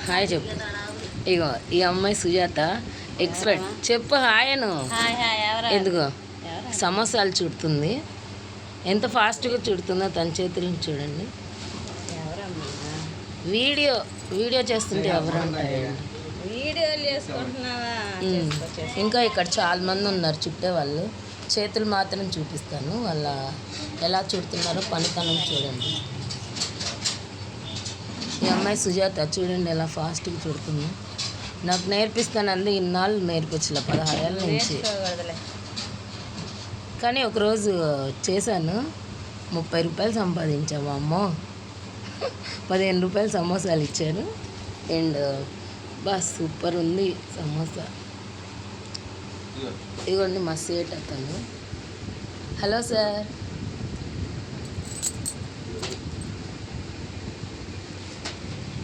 Hi చెప్పు. ఇగో ఈ అమ్మాయి సుజాత ఎక్స్పర్ట్. చెప్పు హాయ్ అను. ఎందుకో సమోసాలు చుడుతుంది. ఎంత ఫాస్ట్గా చుడుతుందో తన చేతులను చూడండి. వీడియో చేస్తుంటే ఎవరంటారు? వీడియోలు చేసుకుంటున్నావా? ఇంకా ఇక్కడ చాలా మంది ఉన్నారు చుట్టే వాళ్ళు. చేతులు మాత్రం చూపిస్తాను, వాళ్ళ ఎలా చుడుతున్నారో పనితనం చూడండి. ఈ అమ్మాయి సుజాత చూడండి ఎలా ఫాస్ట్గా చుడుతుంది. నాకు నేర్పిస్తానంది, ఇన్నాళ్ళు నేర్పించలే 16 ఏళ్ళ నుంచి. కానీ ఒకరోజు చేశాను, 30 రూపాయలు సంపాదించాము. అమ్మో 15 రూపాయలు సమోసాలు ఇచ్చాను. అండ్ సూపర్ ఉంది సమోసా. ఇదిగోండి మా సేట్ అతను. Hello sir.